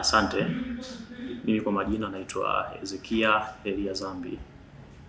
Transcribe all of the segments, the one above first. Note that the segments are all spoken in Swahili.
Asante. Mimi kwa majina naitwa Ezekia Elia Zambi.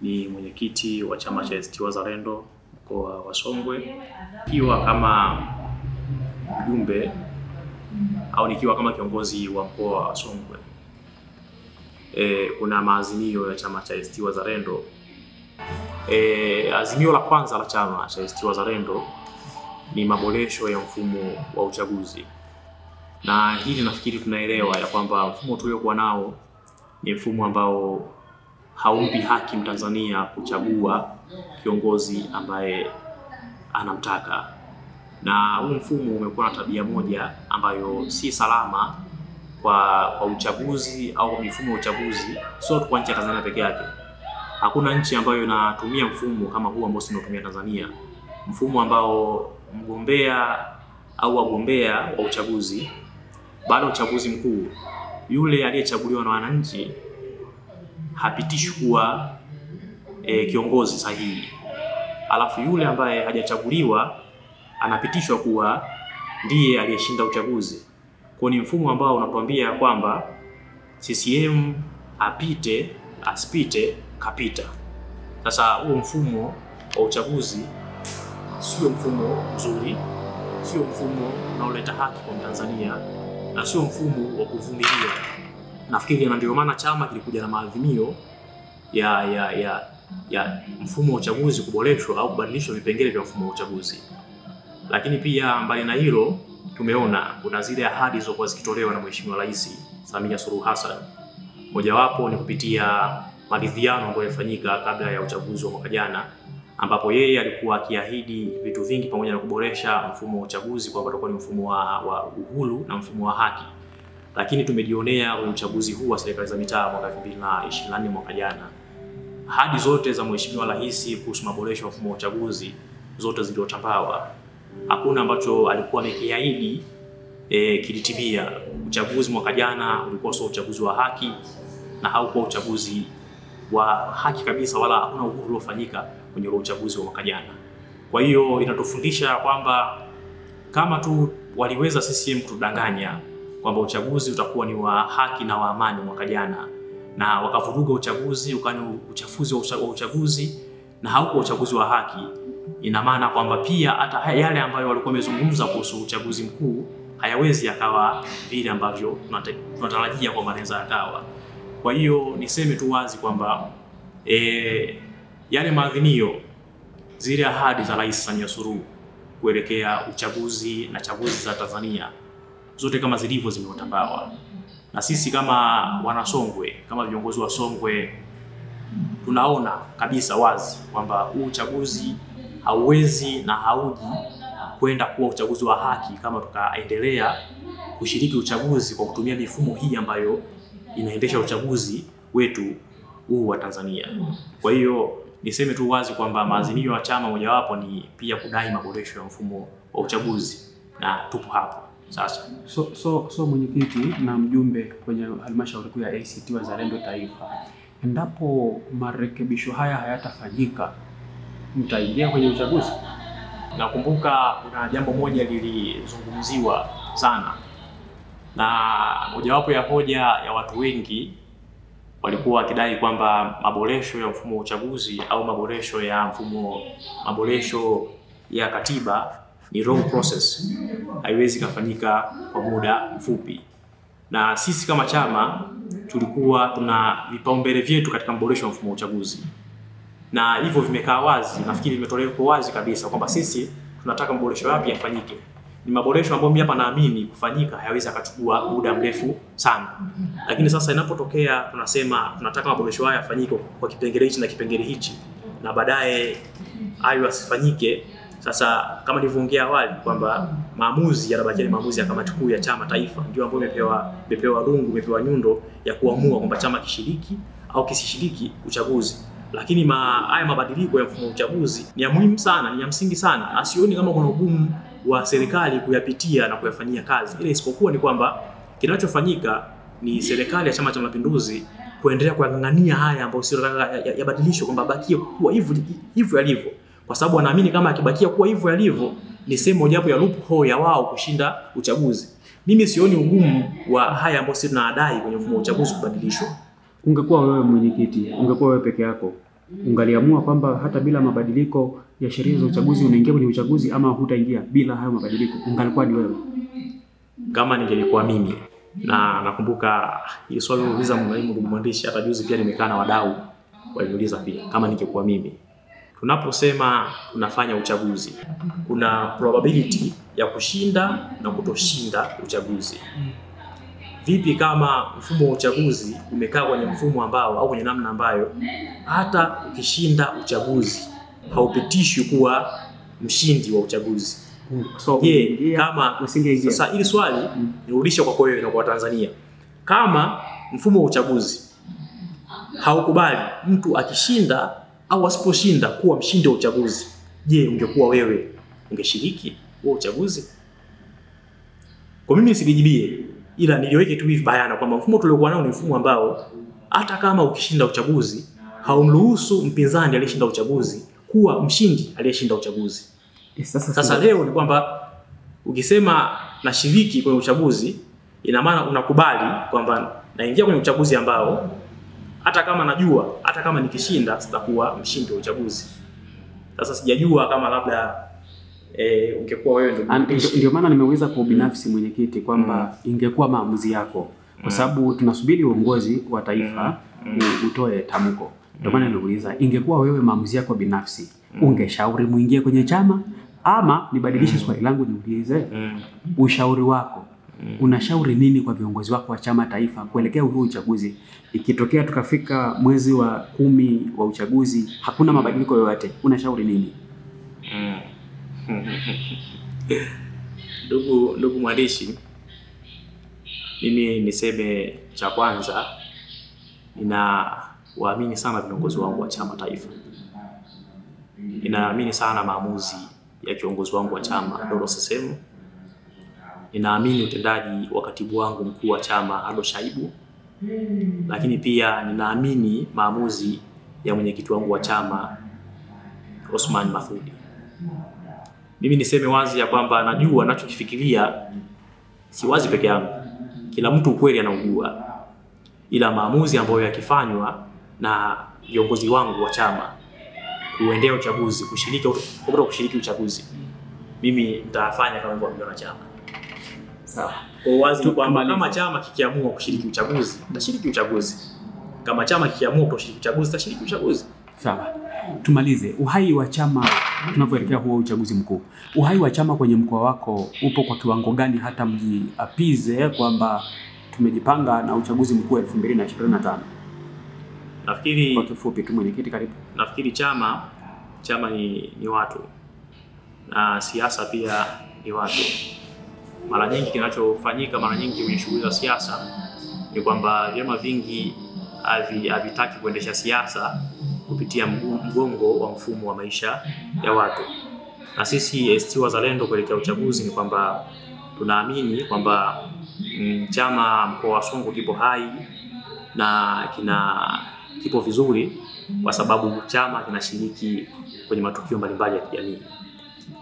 Ni mwenyekiti wa chama cha ACT Wazalendo mkoa wa Songwe. Nikiwa kama mjumbe au nikiwa kama kiongozi wa mkoa wa Songwe. Kuna maazimio ya chama cha ACT Wazalendo. Azimio la kwanza la chama cha ACT Wazalendo ni maboresho ya mfumo wa uchaguzi. Na hili nafikiri tunaelewa ya kwamba mfumo tuliokuwa nao ni mfumo ambao haumpi haki Mtanzania kuchagua kiongozi ambaye anamtaka. Na huu mfumo umekuwa na tabia moja ambayo si salama kwa uchaguzi au mifumo ya uchaguzi, sio kwa nchi ya Tanzania peke yake. Hakuna nchi ambayo inatumia mfumo kama huu ambao tunatumia Tanzania. Mfumo ambao mgombea au wagombea wa uchaguzi baada ya uchaguzi mkuu, yule aliyechaguliwa na wananchi hapitishwi kuwa kiongozi sahihi. Alafu yule ambaye hajachaguliwa anapitishwa kuwa ndiye aliyeshinda uchaguzi. Kwa ni mfumo ambao unatuambia kwamba CCM apite, asipite, kapita. Sasa huo mfumo wa uchaguzi sio mfumo mzuri, sio mfumo unaoleta haki kwa Tanzania, na sio mfumo wa kuvumilia. Nafikiri ndio maana chama kilikuja na maadhimio ya mfumo wa uchaguzi kuboreshwa au kubadilishwa vipengele vya mfumo wa uchaguzi. Lakini pia mbali na hilo, tumeona kuna zile ahadi zilizokuwa zikitolewa na Mheshimiwa Rais Samia Suluhu Hassan. Mojawapo ni kupitia maridhiano ambayo yalifanyika kabla ya uchaguzi wa mwaka jana, ambapo yeye alikuwa akiahidi vitu vingi pamoja na kuboresha mfumo wa uchaguzi kwa utakuwa ni mfumo wa uhuru na mfumo wa haki. Lakini tumejionea kwenye uchaguzi huu wa serikali za mitaa mwaka 2024 mwaka jana, ahadi zote za Mheshimiwa Rais kuhusu maboresho ya mfumo wa uchaguzi zote ziliotambawa. Hakuna ambacho alikuwa amekiahidi kilitimia. Uchaguzi mwaka jana ulikuwa sio uchaguzi wa haki na haukuwa uchaguzi wa haki kabisa, wala hakuna uhuru uliofanyika kwenye uchaguzi wa mwaka jana. Kwa hiyo inatufundisha kwamba kama tu waliweza CCM kutudanganya kwamba uchaguzi utakuwa ni wa haki na wa amani mwaka jana, na wakavuruga uchaguzi ukani uchafuzi wa uchaguzi na haukuwa uchaguzi wa haki, ina maana kwamba pia hata yale ambayo walikuwa wamezungumza kuhusu uchaguzi mkuu hayawezi yakawa vile ambavyo tunatarajia kwa maneno yakawa. Kwa hiyo niseme tu wazi kwamba yale maadhimio, zile ahadi za Rais Samia Suluhu kuelekea uchaguzi na chaguzi za Tanzania zote kama zilivyo zimetambawa. Na sisi kama wanasongwe, kama viongozi wa Songwe, tunaona kabisa wazi kwamba huu uchaguzi hauwezi na hauji kwenda kuwa uchaguzi wa haki kama tukaendelea kushiriki uchaguzi kwa kutumia mifumo hii ambayo inaendesha uchaguzi wetu huu wa Tanzania. Kwa hiyo niseme tu wazi kwamba maazimio ya chama mojawapo ni pia kudai maboresho ya mfumo wa uchaguzi, na tupo hapo sasa. So mwenyekiti na mjumbe kwenye halmashauri kuu ya ACT Wazalendo Taifa, endapo marekebisho haya hayatafanyika, mtaingia kwenye uchaguzi? Nakumbuka kuna jambo moja lilizungumziwa sana, na mojawapo ya hoja ya watu wengi walikuwa wakidai kwamba maboresho ya mfumo wa uchaguzi au maboresho ya katiba ni wrong process, haiwezi kufanyika kwa muda mfupi. Na sisi kama chama tulikuwa tuna vipaumbele vyetu katika maboresho ya mfumo wa uchaguzi, na hivyo vimekaa wazi. Nafikiri vimetolewa kwa wazi kabisa kwamba sisi tunataka maboresho yapi yafanyike. Ni maboresho ambayo mimi hapa naamini kufanyika hayawezi akachukua muda mrefu sana. Lakini sasa inapotokea tunasema tunataka maboresho haya yafanyike kwa kipengele hichi na kipengele hichi, na baadaye hayo asifanyike. Sasa kama nilivyoongea awali kwamba maamuzi yanabaki ni maamuzi ya kamati kuu ya chama taifa, ndio ambayo imepewa rungu, imepewa nyundo ya kuamua kwamba chama kishiriki au kisishiriki uchaguzi. Lakini haya mabadiliko ya mfumo wa uchaguzi ni ya muhimu sana, ni ya msingi sana. Asioni kama kuna ugumu wa serikali kuyapitia na kuyafanyia kazi. Ile isipokuwa ni kwamba kinachofanyika ni serikali ya Chama cha Mapinduzi kuendelea kung'ang'ania haya ambayo sio yabadilishwe, kwamba bakie kuwa hivyo yalivyo. Kwa sababu wanaamini kama akibakia kuwa hivyo yalivyo ni sehemu mojawapo ya loophole ya wao kushinda uchaguzi. mimi sioni ugumu wa haya ambayo sisi tunadai kwenye mfumo wa uchaguzi kubadilishwa. Ungekuwa wewe mwenyekiti, ungekuwa wewe peke yako, ungaliamua kwamba hata bila mabadiliko ya sheria za uchaguzi unaingia kwenye uchaguzi ama hutaingia bila hayo mabadiliko, ungalikuwa ni wewe? Kama ningelikuwa mimi, na nakumbuka hili swali uliuliza ndugu mwandishi, hata juzi pia nimekaa na wadau waliuliza pia, kama ningekuwa mimi. Tunaposema tunafanya uchaguzi, kuna probability ya kushinda na kutoshinda uchaguzi. Vipi kama mfumo wa uchaguzi umekaa kwenye mfumo ambao au kwenye namna ambayo hata ukishinda uchaguzi haupitishwi kuwa mshindi wa uchaguzi? So, kama sasa hili swali nirudisha kwa wewe na kwa Tanzania. Kama mfumo wa uchaguzi haukubali mtu akishinda au asiposhinda kuwa mshindi wa uchaguzi, je, ungekuwa wewe ungeshiriki huo uchaguzi? Kwa mimi nisijibie, ila niliweke tu hivi bayana kwamba mfumo tuliokuwa nao ni mfumo ambao hata kama ukishinda uchaguzi haumruhusu mpinzani aliyeshinda uchaguzi kuwa mshindi aliyeshinda uchaguzi. Sasa leo ni kwamba ukisema nashiriki kwenye uchaguzi, ina maana unakubali kwamba naingia kwenye uchaguzi ambao hata kama najua hata kama nikishinda sitakuwa mshindi wa uchaguzi. Sasa sijajua kama labda ungekuwa wewe ndio maana nimeuliza kwa binafsi mwenyekiti kwamba ingekuwa maamuzi yako, kwa sababu tunasubiri uongozi wa taifa utoe tamko. Ndio maana nimeuliza ingekuwa wewe maamuzi yako binafsi, ungeshauri muingie kwenye chama ama nibadilishe swali langu niulize ushauri wako. Unashauri nini kwa viongozi wako wa chama taifa kuelekea huo uchaguzi? Ikitokea tukafika mwezi wa 10 wa uchaguzi hakuna mabadiliko yoyote, unashauri nini? Ndugu mwandishi, mimi niseme cha kwanza, ninawaamini sana viongozi wangu wa chama taifa. Ninaamini sana maamuzi ya kiongozi wangu wa chama Doro Sesemu. Ninaamini utendaji wa katibu wangu mkuu wa chama Ado Shaibu. Lakini pia ninaamini maamuzi ya mwenyekiti wangu wa chama Osman Mathudi. Mimi niseme wazi ya kwamba najua ninachokifikiria si wazi peke yangu. Kila mtu ukweli anaujua. Ila maamuzi ambayo yakifanywa na viongozi wangu wa chama kuendea uchaguzi, kushiriki uchaguzi, mimi nitafanya kama hivyo na chama. Sawa. Kwa wazi kwamba kama chama kikiamua kushiriki uchaguzi, tashiriki uchaguzi. Kama chama kikiamua kushiriki uchaguzi, tashiriki uchaguzi. Sawa. Tumalize. Uhai wa chama tunapoelekea huo uchaguzi mkuu. Uhai wa chama kwenye mkoa wako upo kwa kiwango gani hata mjiapize kwamba tumejipanga na uchaguzi mkuu 2025? Nafikiri kwa kifupi tu mwenyekiti, karibu. Nafikiri chama ni watu. Na siasa pia ni watu. Mara nyingi kinachofanyika kwenye shughuli za siasa ni kwamba vyama vingi havitaki kuendesha siasa kupitia mgongo wa mfumo wa maisha ya watu. Na sisi ACT Wazalendo kuelekea uchaguzi ni kwamba tunaamini kwamba chama mkoa wa Songwe kipo hai na kipo vizuri kwa sababu chama kinashiriki kwenye matukio mbalimbali ya kijamii.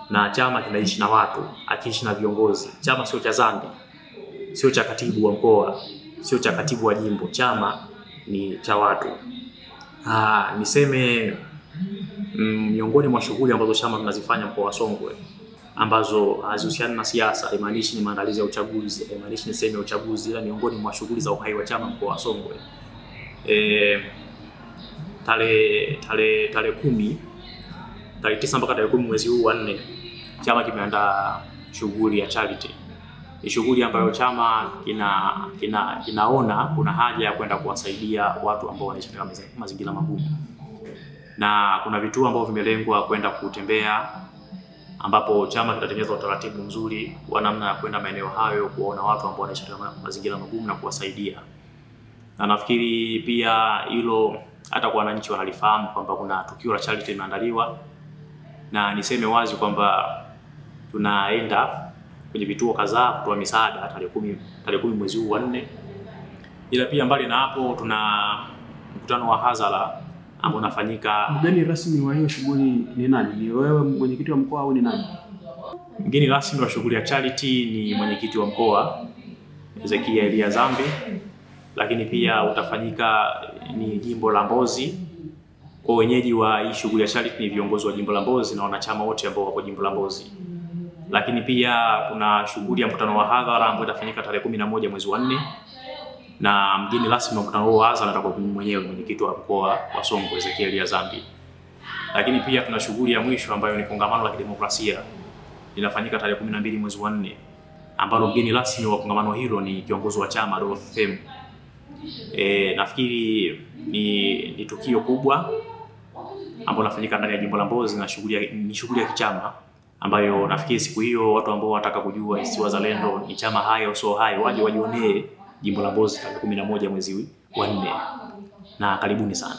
Na chama kinaishi na watu, akiishi na viongozi. Chama sio cha zambi, sio cha katibu wa mkoa, sio cha katibu wa jimbo. Chama ni cha watu. Niseme miongoni mwa shughuli ambazo chama tunazifanya mkoa wa Songwe ambazo hazihusiani na siasa, haimaanishi ni maandalizi ya uchaguzi, haimaanishi ni sehemu ya uchaguzi, ila miongoni mwa shughuli za uhai wa chama mkoa wa Songwe. Tarehe 9 mpaka tarehe 10 mwezi huu wa 4 chama kimeandaa shughuli ya charity. Ni shughuli ambayo chama kinaona kuna haja ya kwenda kuwasaidia watu ambao wanaishi katika mazingira magumu. Na kuna vituo ambavyo vimelengwa kwenda kutembea, ambapo chama kitatengeneza utaratibu mzuri wa namna ya kwenda maeneo hayo kuona watu ambao wanaishi katika mazingira magumu na kuwasaidia. Na nafikiri pia hilo hata kwa wananchi wanalifahamu kwamba kuna tukio la charity limeandaliwa. Na niseme wazi kwamba tunaenda kwenye vituo kadhaa kutoa misaada tarehe 10 mwezi huu wa 4. Ila pia mbali na hapo tuna mkutano wa hadhara ambao unafanyika. Mgeni rasmi wa hiyo shughuli ni nani? Ni wewe mwenyekiti wa mkoa au ni nani? Mgeni rasmi wa shughuli ya charity ni mwenyekiti wa mkoa Hezekia Elia Zambi. Lakini pia utafanyika ni jimbo la Mbozi. Kwa wenyeji wa hii shughuli ya charity ni viongozi wa jimbo la Mbozi na wanachama wote ambao wako jimbo la Mbozi. Lakini pia kuna shughuli ya mkutano wa hadhara ambao itafanyika tarehe 11 mwezi wa 4, na mgeni rasmi wa mkutano huo wa hadhara atakuwa mwenyewe mwenyekiti wa mkoa wa Songwe Hezekia Elia Zambi. Lakini pia tuna shughuli ya mwisho ambayo ni kongamano la kidemokrasia, linafanyika tarehe 12 mwezi wa 4, ambalo mgeni rasmi wa kongamano hilo ni kiongozi wa chama Dorothy Themu. Nafikiri ni tukio kubwa ambalo linafanyika ndani ya jimbo la Mbozi na ni shughuli ya kichama ambayo nafikiri siku hiyo watu ambao wanataka kujua ACT Wazalendo ni chama hai au sio hai waje wajionee jimbo la Mbozi tarehe 11 mwezi wa 4, na karibuni sana.